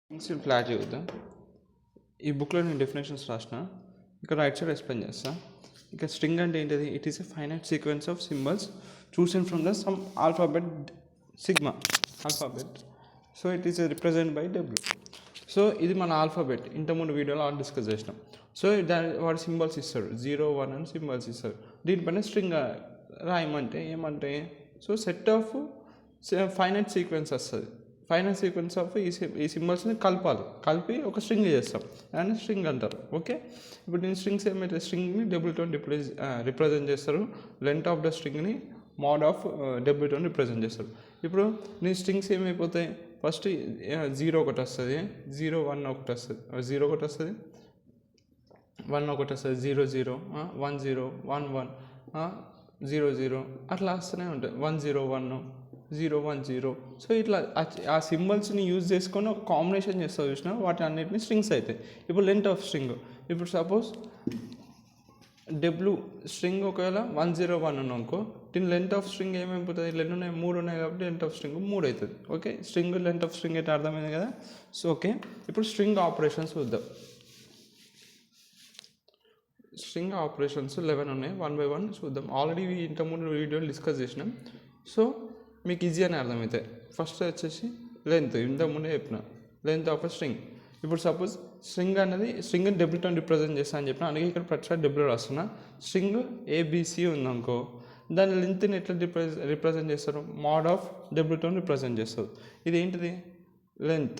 Strings flat చూద్దాం. ఈ బుక్లో నేను డెఫినేషన్స్ రాసిన, ఇక్కడ రైట్ సైడ్ ఎక్స్ప్లెయిన్ చేస్తా. ఇక స్ట్రింగ్ అంటే ఏంటిది? It is a finite sequence of symbols chosen from the sum alphabet sigma alphabet. So it is represent by W. So ఇది మన ఆల్ఫాబెట్. ఇంతకుముందు వీడియోలో డిస్కస్ చేసినాం. సో వాడు సింబల్స్ ఇస్తాడు, 0, 1 అని సింబల్స్ ఇస్తాడు. దీనిపైన స్ట్రింగ్ రాయమంటే ఏమంటే, so set of finite sequence వస్తుంది. ఫైనల్ సీక్వెన్స్ ఆఫ్ ఈ సింబల్స్ని కలిపి ఒక స్ట్రింగ్ చేస్తాం, దాన్ని స్ట్రింగ్ అంటారు. ఓకే, ఇప్పుడు నేను స్ట్రింగ్స్ ఏమైతే స్ట్రింగ్ని డబ్ల్యూతో రిప్రజెంట్ చేస్తారు, లెంత్ ఆఫ్ ద స్ట్రింగ్ని మోడ్ ఆఫ్ డబ్ల్యూతో రిప్రజెంట్ చేస్తారు. ఇప్పుడు నేను స్ట్రింగ్స్ ఏమైపోతాయి, ఫస్ట్ 0 ఒకటి వస్తుంది, 0, 1 ఒకటి వస్తుంది, 0 ఒకటి వస్తుంది, 1 ఒకటి వస్తుంది, 0, 0, 1, 0, 1, 1, 0, 0 అట్లా వస్తూనే ఉంటాయి, 1, 0, 1, 0, 1, 0. సో ఇట్లా ఆ సింబల్స్ని యూజ్ చేసుకొని ఒక కాంబినేషన్ చేస్తావు చూసిన, వాటి అన్నిటిని స్ట్రింగ్స్ అవుతాయి. ఇప్పుడు లెంత్ ఆఫ్ స్ట్రింగ్, ఇప్పుడు సపోజ్ డబ్ల్యూ స్ట్రింగ్ ఒకవేళ 101 ఉన్నానుకో, దీని లెంత్ ఆఫ్ స్ట్రింగ్ ఏమైపోతుంది, 3 ఉన్నాయి కాబట్టి లెంత్ ఆఫ్ స్ట్రింగ్ 3 అవుతుంది. Okay, string length of string అయితే అర్థమైంది కదా. సో ఓకే, ఇప్పుడు స్ట్రింగ్ ఆపరేషన్స్ చూద్దాం. స్ట్రింగ్ ఆపరేషన్స్ 11 ఉన్నాయి, 1 by 1 చూద్దాం. ఆల్రెడీ ఇంతకుముందు వీడియోలు డిస్కస్ చేసినాం, సో మీకు ఈజీ అని అర్థమవుతాయి. ఫస్ట్ వచ్చేసి లెంత్, ఇంతకుముందే చెప్పిన లెంత్ ఆఫ్ ఎ స్ట్రింగ్. ఇప్పుడు సపోజ్ స్ట్రింగ్ అనేది స్ట్రింగ్ని డబ్ల్యూతో రిప్రజెంట్ చేస్తా అని చెప్పిన, అందుకే ఇక్కడ ప్రతిసారి డబ్ల్యూ రాస్తున్నా. స్ట్రింగ్ ఏబిసి ఉందనుకో, దాని లెంత్ని ఎట్లా రిప్రజెంట్ చేస్తారు, మోడ్ ఆఫ్ డబ్ల్యూతో రిప్రజెంట్ చేస్తారు. ఇది ఏంటిది, లెంత్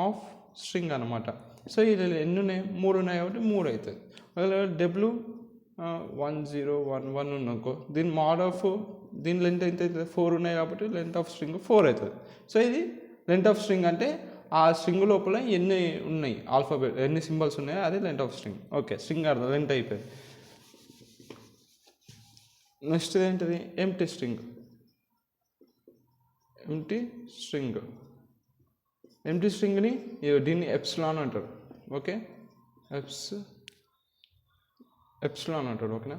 ఆఫ్ స్ట్రింగ్ అనమాట. సో ఇది ఎన్ని ఉన్నాయి, 3 ఉన్నాయి కాబట్టి 3 అవుతుంది. డబ్ల్యూ 1011 ఉందనుకో, దీని మోడ్ ఆఫ్ దీని లెంత్ ఎంత అవుతుంది, 4 ఉన్నాయి కాబట్టి లెంత్ ఆఫ్ స్ట్రింగ్ 4 అవుతుంది. సో ఇది లెంత్ ఆఫ్ స్ట్రింగ్ అంటే ఆ స్ట్రింగ్ లోపల ఎన్ని ఉన్నాయి, ఆల్ఫాబెట్ ఎన్ని సింబల్స్ ఉన్నాయో అది length of string. Okay, string అర్థం, లెంత్ అయిపోయింది. నెక్స్ట్ ఏంటిది, ఎంప్టీ స్ట్రింగ్. ఎంప్టీ స్ట్రింగ్ని దీన్ని ఎప్సిలాన్ అంటారు. ఓకే, ఎప్సిలాన్ అంటాడు. ఓకేనా,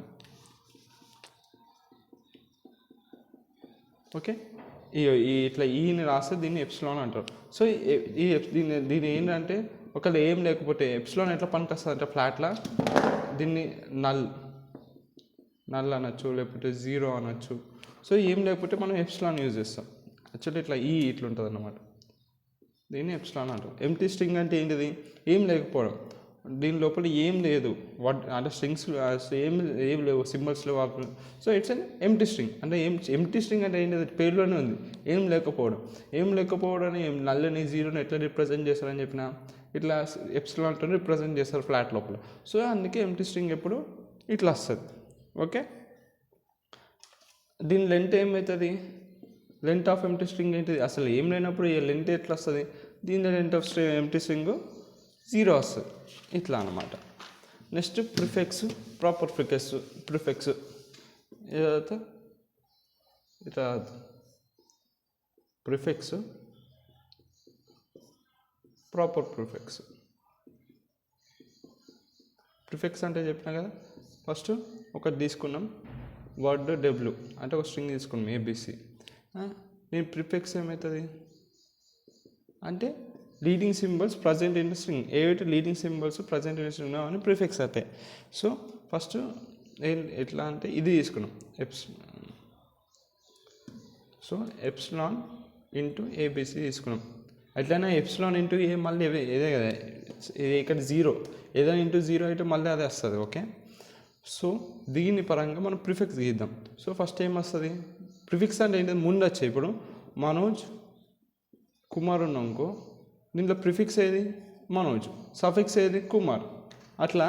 ఓకే, ఇట్లా ఈని రాస్తే దీన్ని ఎప్సిలాన్ అంటారు. సో దీని ఏంటంటే, ఒకవేళ ఏం లేకపోతే ఎప్సిలాన్ ఎట్లా పనికి వస్తుంది అంటే ఫ్లాట్లా, దీన్ని నల్ అనొచ్చు, లేకపోతే 0 అనొచ్చు. సో ఏం లేకపోతే మనం ఎప్సిలాన్ యూజ్ చేస్తాం. యాక్చువల్లీ ఇట్లా ఇట్లా ఉంటుంది అన్నమాట, దీన్ని ఎప్సిలాన్ అంటారు. ఎంప్టీ స్ట్రింగ్ అంటే ఏంటిది, ఏం లేకపోవడం, దీని లోపల ఏం లేదు, అంటే స్ట్రింగ్స్ ఏం లేవు, సింబల్స్ లేవు. So it's an empty string. అంటే ఎంప్టీ స్ట్రింగ్ అంటే ఏంటి, పేరులోనే ఉంది, ఏం లేకపోవడాన్ని నల్లని 0ని ఎట్లా రిప్రజెంట్ చేస్తారని చెప్పిన, ఇట్లా ఎప్సిలాన్తో రిప్రజెంట్ చేస్తారు ఫ్లాట్ లోపల. సో అందుకే ఎంప్టీ స్ట్రింగ్ ఎప్పుడు ఇట్లా వస్తుంది. ఓకే, దీని లెంత్ ఏమవుతుంది, లెంత్ ఆఫ్ ఎంప్టీ స్ట్రింగ్ ఏంటిది, అసలు ఏం లేనప్పుడు ఈ లెంత్ ఎట్లా వస్తుంది, దీని లెంత్ ఆఫ్ ఎంప్టీ స్ట్రింగ్ 0 వస్తుంది. ఇట్లా అనమాట. నెక్స్ట్ ప్రిఫిక్స్, ప్రాపర్ ప్రిఫిక్స్ ఏదైతే ఇట్లా ప్రిఫిక్స్, ప్రాపర్ ప్రిఫిక్స్ అంటే చెప్పినా కదా. ఫస్ట్ ఒకటి తీసుకున్నాం, వర్డ్ డబ్ల్యూ అంటే ఒక స్ట్రింగ్ తీసుకున్నాం ఏబిసి. దీని ప్రిఫిక్స్ ఏమవుతుంది అంటే, leading symbols present in string, ఏవైతే leading symbols present in string అని ప్రిఫిక్స్ అవుతాయి. సో ఫస్ట్ ఎట్లా అంటే ఇది తీసుకున్నాం, ఎప్సిలాన్ ఇంటూ ఏబిసి తీసుకున్నాం. ఎట్లయినా ఎప్సిలాన్ ఇంటూ ఏ మళ్ళీ ఇదే కదా, ఇక్కడ 0 ఏదైనా ఇంటూ 0 అయితే మళ్ళీ అదే వస్తుంది. ఓకే, సో దీని పరంగా మనం ప్రిఫిక్స్ గీద్దాం. సో ఫస్ట్ ఏం వస్తుంది, ప్రిఫిక్స్ అంటే ఏంటంటే ముందు వచ్చాయి. ఇప్పుడు మనోజ్ కుమార్ ఉన్నాంకో, దీంట్లో ప్రిఫిక్స్ ఏది మనోజ్, సఫిక్స్ ఏది కుమార్. అట్లా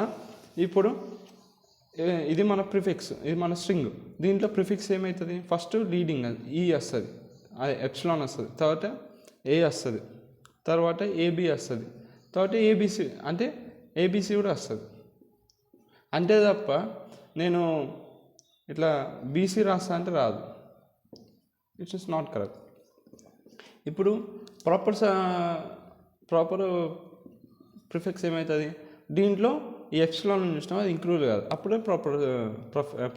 ఇప్పుడు ఇది మన ప్రిఫిక్స్, ఇది మన స్ట్రింగ్. దీంట్లో ప్రిఫిక్స్ ఏమవుతుంది, ఫస్ట్ లీడింగ్ ఈ వస్తుంది, అది ఎప్సిలాన్ వస్తుంది, తర్వాత ఏ వస్తుంది, తర్వాత ఏబి వస్తుంది, తర్వాత ఏబిసి అంటే ఏబిసి కూడా వస్తుంది. అంతే తప్ప నేను ఇట్లా బీసీ రాస్తా అంటే రాదు, ఇట్స్ ఇస్ నాట్ కరెక్ట్. ఇప్పుడు ప్రాపర్ ప్రిఫిక్స్ ఏమవుతుంది, దీంట్లో ఈ ఎప్సిలాన్ చూసినా అది ఇంక్లూడ్ కాదు, అప్పుడే ప్రాపర్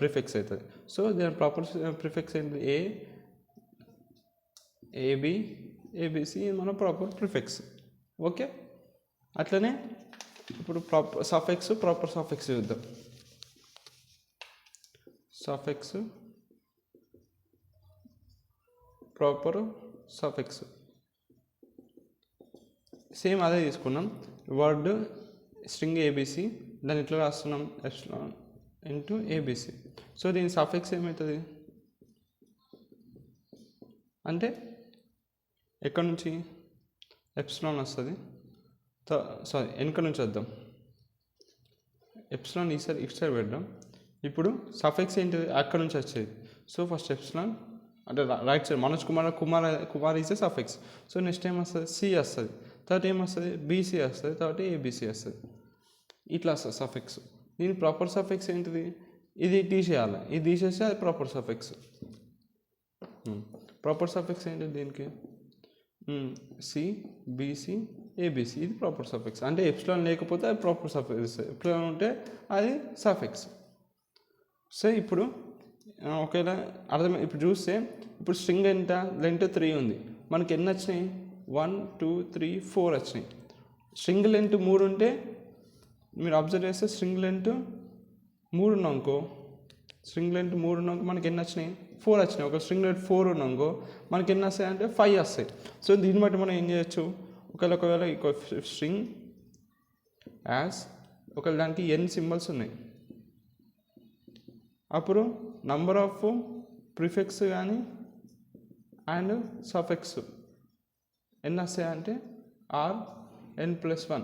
ప్రిఫిక్స్ అవుతుంది. సో దీని ప్రాపర్ ప్రిఫిక్స్ ఏంటి, ఏబి ఏబిసి మన ప్రాపర్ ప్రిఫిక్స్. ఓకే, అట్లనే ఇప్పుడు ప్రాపర్ సఫిక్స్ చూద్దాం. సఫిక్స్ ప్రాపర్ సఫిక్స్ సేమ్ అదే తీసుకున్నాం. వర్డ్ స్ట్రింగ్ ఏబిసి, దాన్ని ఇట్లా రాస్తున్నాం ఎప్సిలాన్ ఇంటూ ఏబిసి. సో దీని సఫిక్స్ ఏమవుతుంది అంటే ఎక్కడి నుంచి ఎప్సిలాన్ వస్తుంది, వెనక నుంచి వద్దాం. ఎప్సిలాన్ ఈసారి ఇటు సైడ్ పెడదాం. ఇప్పుడు సఫిక్స్ ఏంటిది అక్కడ నుంచి వచ్చేది. సో ఫస్ట్ ఎప్సిలాన్ అంటే right side Manoj Kumar is a suffix. So next ఏం వస్తుంది, సి వస్తుంది, తర్వాత ఏమొస్తుంది, బీసీ వస్తుంది, తర్వాత ఏబిసి వస్తుంది. ఇట్లా వస్తుంది సఫిక్స్. దీని ప్రాపర్ సఫిక్స్ ఏంటిది, ఇది తీసేయాలి, ఇది తీసేస్తే అది ప్రాపర్ సఫిక్స్. ప్రాపర్ సఫిక్స్ ఏంటి దీనికి, సి బీసీ ఏబిసి, ఇది ప్రాపర్ సఫిక్స్. అంటే ఎప్సిలాన్ లేకపోతే అది ప్రాపర్ సఫిక్స్, ఎప్సిలాన్ ఉంటే అది సఫిక్స్. సో ఇప్పుడు ఒకవేళ ఇప్పుడు చూస్తే ఇప్పుడు స్ట్రింగ్ ఎంత లెంత్ 3 ఉంది, మనకి ఎన్ని వచ్చినాయి, 1 2 3 4 వచ్చినాయి. స్ట్రింగ్ లెంత్ 3 ఉంటే మీరు అబ్జర్వ్ చేస్తే స్ట్రింగ్ లెంత్ 3 ఉన్నాకో మనకి ఎన్ని వచ్చినాయి, 4 వచ్చినాయి. ఒక స్ట్రింగ్ లెంత్ 4 ఉన్నాకో మనకి ఎన్ని వస్తాయి అంటే 5 వస్తాయి. సో దీన్ని బట్టి మనం ఏం చేయొచ్చు, ఒకవేళ స్ట్రింగ్ ఒకవేళ దానికి n సింబల్స్ ఉన్నాయి, అప్పుడు నంబర్ ఆఫ్ ప్రిఫిక్స్ కానీ అండ్ సఫిక్స్ ఎన్ని వస్తాయి అంటే n+1.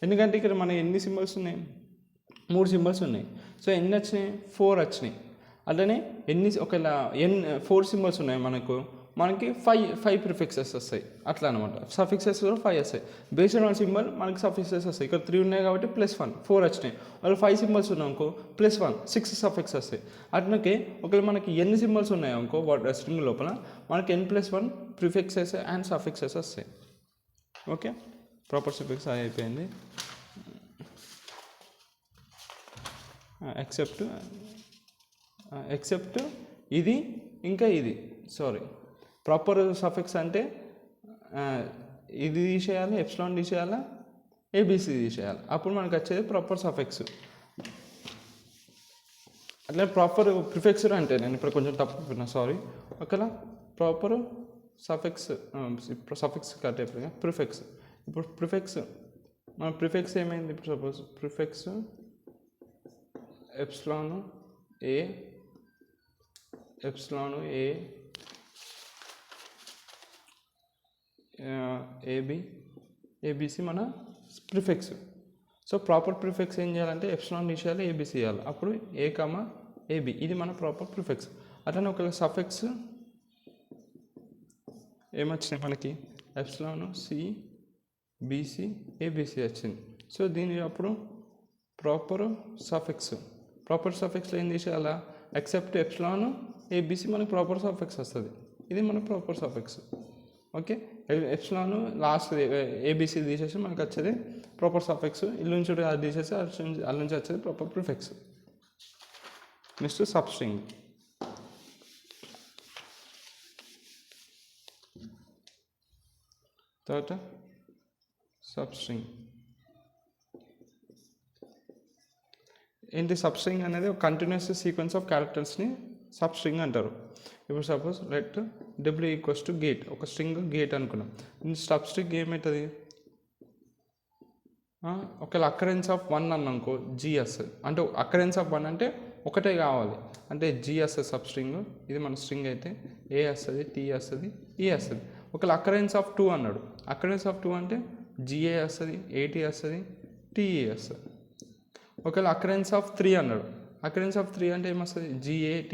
ఎందుకంటే ఇక్కడ మన ఎన్ని సింబల్స్ ఉన్నాయి, 3 సింబల్స్ ఉన్నాయి. సో ఎన్ని వచ్చినాయి, 4 వచ్చినాయి. అట్లనే ఒకవేళ 4 సింబల్స్ ఉన్నాయి మనకి 5 ప్రిఫిక్సెస్ వస్తాయి. అట్లా అనమాట, సఫిక్సెస్ కూడా 5 వస్తాయి. బేస్డ్ ఆన్ సింబల్ మనకి సఫిక్సెస్ వస్తాయి. ఇక్కడ 3 ఉన్నాయి కాబట్టి +1 4 వచ్చినాయి. వాళ్ళు 5 సింబల్స్ ఉన్నాయనుకో +1 6 సఫిక్స్ వస్తాయి. అట్లకే ఒకవేళ మనకి ఎన్ని సింబల్స్ ఉన్నాయనుకో స్ట్రింగ్ లోపల మనకి n+1 ప్రిఫిక్సెస్ అండ్ సఫిక్సెస్ వస్తాయి. ఓకే, ప్రాపర్ సఫిక్స్ అయిపోయింది. ఎక్సెప్ట్ ఇది ఇంకా ఇది ప్రాపర్ సఫిక్స్ అంటే ఇది తీసేయాలి, ఎప్సిలాన్ తీసేయాలా, ఏబిసి తీసేయాలి, అప్పుడు మనకు వచ్చేది ప్రాపర్ సఫిక్స్. అట్లా ప్రాపర్ ప్రిఫిక్స్ అంటే నేను ఇప్పుడు కొంచెం తప్పు చెప్పిన, ఒకవేళ ప్రాపర్ సఫిక్స్ కట్ అయిపోయి ప్రిఫిక్స్. ఇప్పుడు మన ప్రిఫిక్స్ ఏమైంది, ఇప్పుడు సపోజ్ ప్రిఫిక్స్ ఎప్సిలాన్ ఏ ఏబిసి మన ప్రిఫిక్స్. సో ప్రాపర్ ప్రిఫిక్స్ ఏం చేయాలంటే ఎప్సిలాన్ తీసేయాలి, ఏబిసి చేయాలి, అప్పుడు ఏబి ఇది మన ప్రాపర్ ప్రిఫిక్స్. అట్లనే ఒకవేళ సఫిక్స్ ఏమొచ్చినాయి మనకి ఎప్సిలాన్ సి బీసీ ఏబిసి వచ్చింది. సో దీని అప్పుడు ప్రాపర్ సఫిక్స్లో ఏం తీసేయాలా, ఎక్సెప్ట్ ఎప్సిలాన్ ఏబిసి మనకి ప్రాపర్ సఫిక్స్ వస్తుంది. ఇది మన proper suffix. Okay, epsilon last ABC తీసేసి మనకు వచ్చేది ప్రాపర్ సఫిక్స్. ఇల్లు నుంచి అది తీసేసి అల్లు నుంచి వచ్చేది ప్రాపర్ ప్రిఫిక్స్. Next substring. తర్వాత సబ్స్ట్రింగ్ ఏంటి, సబ్స్ట్రింగ్ అనేది ఒక కంటిన్యూస్ సీక్వెన్స్ ఆఫ్ క్యారెక్టర్స్ని సబ్స్ట్రింగ్ అంటారు. ఇప్పుడు సపోజ్ లెట్ W = గేట్, ఒక స్ట్రింగ్ గేట్ అనుకున్నాం. సబ్స్ట్రింగ్ ఏమవుతుంది, ఒకవేళ అకరెన్స్ ఆఫ్ 1 అన్ననుకో G వస్తుంది. అంటే అకరెన్స్ ఆఫ్ 1 అంటే ఒకటే కావాలి అంటే G వస్తుంది సబ్స్ట్రింగ్. ఇది మన స్ట్రింగ్ అయితే A వస్తుంది, T వస్తుంది, E వస్తుంది. ఒకవేళ అకరెన్స్ ఆఫ్ 2 అన్నాడు, అకరెన్స్ ఆఫ్ 2 అంటే GA వస్తుంది, AT వస్తుంది, TE వస్తుంది. ఒకవేళ అకరెన్స్ ఆఫ్ 3 అన్నాడు, అకరెన్స్ ఆఫ్ 3 అంటే ఏమొస్తుంది, GAT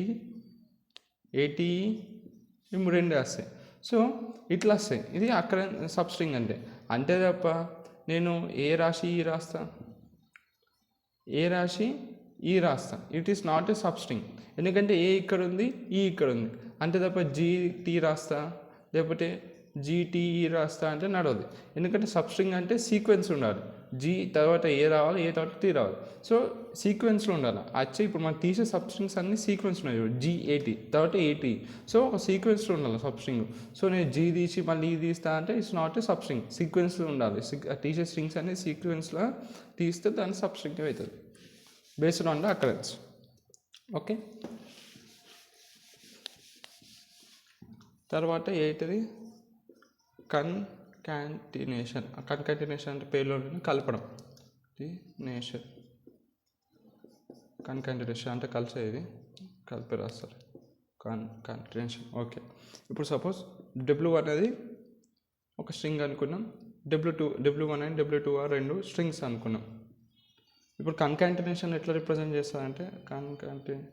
ATE ఇవి 2 వస్తాయి. సో ఇట్లా వస్తాయి. ఇది సబ్స్ట్రింగ్ అంతే తప్ప నేను ఏ రాసి ఈ రాస్తా it is not a substring. ఎందుకంటే ఏ ఇక్కడ ఉంది, ఈ ఇక్కడ ఉంది, అంతే తప్ప GT రాస్తా లేకపోతే జీటీఈ రాస్తా అంటే నడవదు, ఎందుకంటే సబ్స్ట్రింగ్ అంటే సీక్వెన్స్ ఉండాలి. జీ తర్వాత ఏ రావాలి, ఏ తర్వాత టీ రావాలి. సో సీక్వెన్స్లో ఉండాలి. యాక్చువల్లీ ఇప్పుడు మనం తీసే సబ్స్ట్రింగ్స్ అన్ని సీక్వెన్స్ ఉన్నాయి. జీఏటీ తర్వాత ఏటీ, సో ఒక సీక్వెన్స్లో ఉండాలి సబ్స్ట్రింగ్. సో నేను జీ తీసి మళ్ళీ ఈ తీస్తా అంటే ఇట్స్ నాట్ ఏ సబ్స్ట్రింగ్, సీక్వెన్స్లో ఉండాలి. తీసే స్ట్రింగ్స్ అన్ని సీక్వెన్స్లో తీస్తే దాన్ని సబ్స్ట్రింగ్ అవుతుంది based on the occurrence. Okay, తర్వాత ఏంటిది కన్కాటినేషన్. కన్కాటినేషన్ అంటే పేరులో కలపడం. కన్కాటినేషన్ అంటే కలిసేది, కలిపి రాస్తారు కన్కాటినేషన్. ఓకే, ఇప్పుడు సపోజ్ W1 అనేది ఒక స్ట్రింగ్ అనుకున్నాం, W1 అండ్ W2 రెండు స్ట్రింగ్స్ అనుకున్నాం. ఇప్పుడు కన్కాటినేషన్ ఎట్లా రిప్రజెంట్ చేస్తారంటే కన్కాటినేషన్ని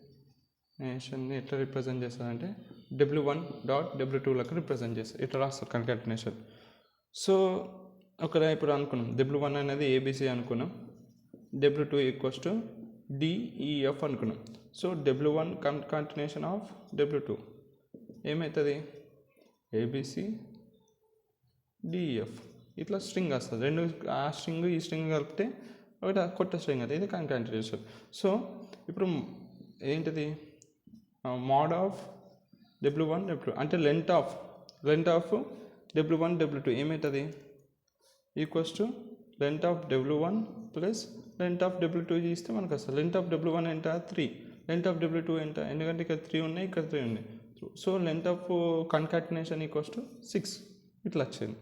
ఎట్లా రిప్రజెంట్ చేస్తారంటే W1 డాట్ W2 లకు రిప్రజెంట్ చేస్తారు. ఇట్లా రాస్తారు కన్కాటినేషన్. సో ఇప్పుడు అనుకున్నాం W1 అనేది ABC అనుకున్నాం, W2 ఈక్వల్స్ టు DEF అనుకున్నాం. So W1 concatenation of W2 ఏమవుతుంది, ABC DEF ఇట్లా స్ట్రింగ్ వస్తుంది. రెండు ఆ స్ట్రింగ్ ఈ స్ట్రింగ్ కలిపితే ఒకటి కొత్త స్ట్రింగ్ అది, ఇది కన్కాటినేషన్. సో ఇప్పుడు ఏంటిది మోడ్ ఆఫ్ W1 W2 అంటే లెంత్ ఆఫ్ W1 W2 ఏమవుతుంది equals to length of W1 plus length of W2 చేస్తే మనకు వస్తుంది. లెంత్ ఆఫ్ W1 ఎంత 3, లెంత్ ఆఫ్ W2 ఎంత, ఎందుకంటే ఇక్కడ 3 ఉన్నాయి ఇక్కడ 3 ఉన్నాయి. So length of concatenation equals to 6 ఇట్లా వచ్చింది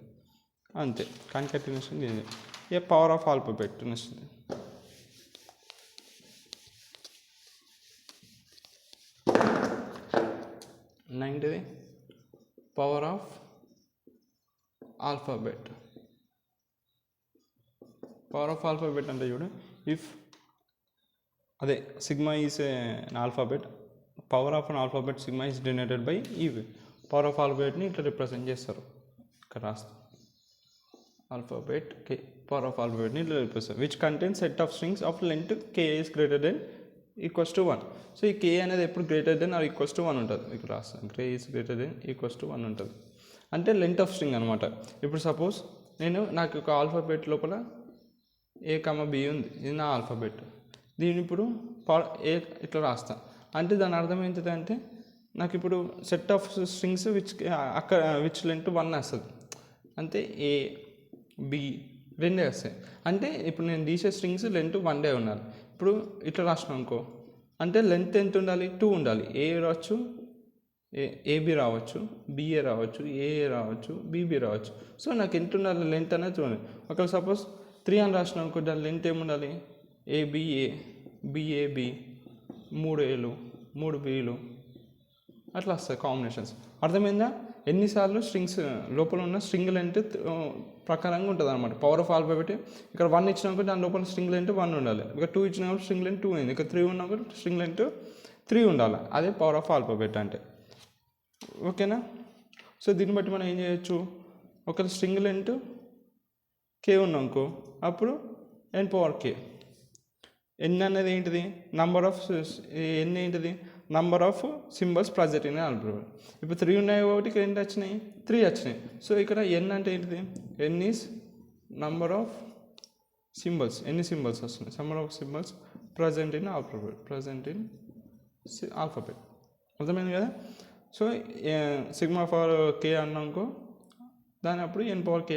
అంతే. కన్కాటినేషన్ ఏ పవర్ ఆఫ్ ఆల్ఫాబెట్ వస్తుంది. నైన్త్ది power of alphabet. Power of alphabet అంటే చూడు, ఇఫ్ అదే sigma is an alphabet, power of an alphabet sigma is denoted by ఈ పవర్ ఆఫ్ ఆల్ఫాబెట్ని ఇట్లా రిప్రజెంట్ చేస్తారు. ఇక్కడ రాస్తాం ఆల్ఫాబెట్ కే, పవర్ ఆఫ్ ఆల్ఫాబెట్ని ఇట్లా represent which contains set of strings of length k is greater than equals to 1. So ఈ k అనేది ఎప్పుడు greater than or equals to 1 ఉంటుంది. ఇక్కడ రాస్తాం k is greater than equals to 1 ఉంటుంది, అంటే లెంత్ ఆఫ్ స్ట్రింగ్ అనమాట. ఇప్పుడు సపోజ్ నాకు ఒక ఆల్ఫాబెట్ లోపల A,B ఉంది, ఇది నా ఆల్ఫాబెట్. దీని ఇప్పుడు ఏ ఇట్లా రాస్తా అంటే దాని అర్థం ఏంటిది అంటే నాకు ఇప్పుడు set of strings which length 1 వస్తుంది, అంటే A,B రెండే వస్తాయి. అంటే ఇప్పుడు నేను తీసే స్ట్రింగ్స్ లెంత్ 1 ఉండాలి. ఇప్పుడు ఇట్లా రాసినాం అనుకో, అంటే లెంత్ ఎంత ఉండాలి 2 ఉండాలి. A రావచ్చు, AB రావచ్చు, BA రావచ్చు, AA రావచ్చు, BB రావచ్చు. సో నాకు ఎంత ఉండాలి లెంత్ అనేది చూడండి. ఒకవేళ సపోజ్ 3 అని రాసినాం అనుకో, దాని లెంత్ ఏముండాలి ABA, BAB, 3 Aలు 3 Bలు అట్లా వస్తాయి కాంబినేషన్స్. అర్థమైందా? ఎన్నిసార్లు స్ట్రింగ్స్ లోపల ఉన్న స్ట్రింగ్ లెంత్ ప్రకారంగా ఉంటుంది అనమాట పవర్ ఆఫ్ ఆల్ఫాబెట్. ఇక్కడ 1 ఇచ్చినప్పుడు దాని లోపల స్ట్రింగ్ లెంత్ 1 ఉండాలి. ఇక్కడ 2 ఇచ్చినప్పుడు స్ట్రింగ్ లెంత్ 2 అయింది. ఇక్కడ 3 ఉన్నప్పుడు స్ట్రింగ్ లెంత్ 3 ఉండాలి. అదే పవర్ ఆఫ్ ఆల్ఫాబెట్ అంటే. ఓకేనా? సో దీన్ని బట్టి మనం ఏం చేయొచ్చు, ఒక స్ట్రింగ్ లెంత్ k ఉన్నాకో అప్పుడు n పవర్ k. n అనేది ఏంటిది నంబర్ ఆఫ్ n ఏంటిది number of symbols present in alphabet. ఇప్పుడు 3 ఉన్నాయి కాబట్టి ఇక్కడ ఎంత వచ్చినాయి 3 వచ్చినాయి. సో ఇక్కడ n అంటే ఏంటిది n is number of symbols, ఎన్ని సింబల్స్ వస్తున్నాయి, number of symbols present in alphabet. అర్థమైంది కదా? సో సిగ్మా పవర్ k అన్నాకో దాని అప్పుడు n పవర్ k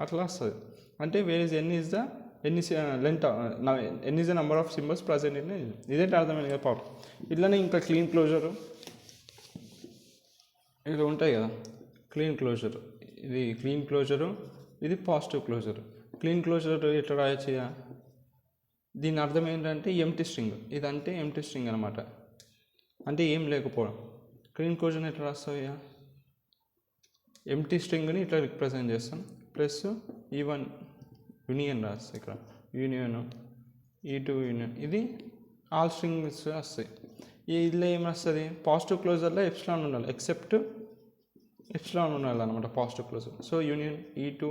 అట్లా వస్తుంది. అంటే where is n is the length n is the number of symbols present in. ఇదేంటి అర్థమైంది కదా పవర్. ఇట్లానే ఇంకా క్లీన్ క్లోజరు ఇది ఉంటాయి కదా, క్లీన్ క్లోజర్, ఇది క్లీన్ క్లోజరు, ఇది పాజిటివ్ క్లోజర్. క్లీన్ క్లోజర్ ఎట్లా రాయొచ్చు? దీని అర్థం ఏంటంటే ఎంప్టీ స్ట్రింగ్, ఇదంటే ఎంప్టీ స్ట్రింగ్ అనమాట, అంటే ఏం లేకపోవడం. క్లీన్ క్లోజర్ని ఎట్లా రాస్తావు? ఎంప్టీ స్ట్రింగ్ని ఇట్లా రిప్రజెంట్ చేస్తాం. ప్లస్ E1 యూనియన్ రాస్తాయి, ఇక్కడ యూనియన్ E2 యూనియన్, ఇది ఆల్ స్ట్రింగ్స్ వస్తాయి. ఇందులో ఏం వస్తుంది పాజిటివ్ క్లోజర్లో ఎప్సిలాన్ ఉండాలి, ఎక్సెప్ట్ ఎప్సిలాన్ ఉండాలి అనమాట positive closure. So union E2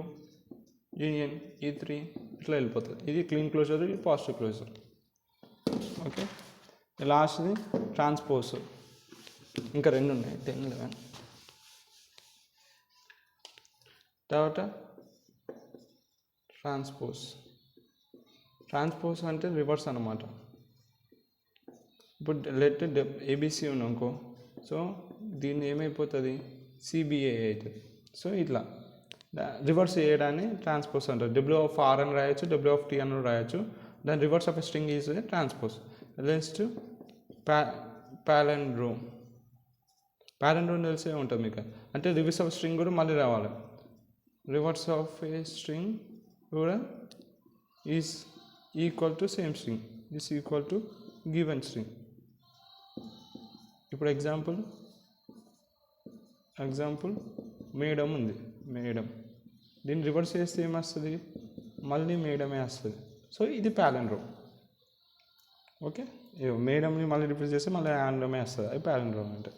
union E3 ఇట్లా వెళ్ళిపోతుంది. ఇది క్లీన్ క్లోజర్, ఇది పాజిటివ్ క్లోజర్. ఓకే, లాస్ట్ది ట్రాన్స్పోజ్. ఇంకా 2 ఉన్నాయి 10, 11. తర్వాత ట్రాన్స్పోజ్ అంటే రివర్స్ అనమాట. ఇప్పుడు లెట్ ఏబిసి ఉన్నానుకో, సో దీన్ని ఏమైపోతుంది, సిబిఏ అవుతుంది. సో ఇట్లా రివర్స్ చేయడాన్ని ట్రాన్స్పోజ్ అంటారు. W(r) అని రాయొచ్చు, W(t) అని రాయొచ్చు. దాని reverse of a string is transpose. Next palindrome తెలిసే ఉంటుంది మీకు. అంటే రివర్స్ ఆఫ్ స్ట్రింగ్ కూడా మళ్ళీ రావాలి. రివర్స్ ఆఫ్ ఏ స్ట్రింగ్ కూడా is equal to same string, is equal to given string. ఇప్పుడు ఎగ్జాంపుల్ మేడం ఉంది. దీన్ని రివర్స్ చేస్తే ఏమొస్తుంది, మళ్ళీ మేడమే వస్తుంది. సో ఇది ప్యాలెండ్రోమ్. ఓకే, మేడంని మళ్ళీ రివర్స్ చేస్తే మళ్ళీ ఆండ్రోమే వస్తుంది. అది ప్యాలెండ్రోమ్ అంటే.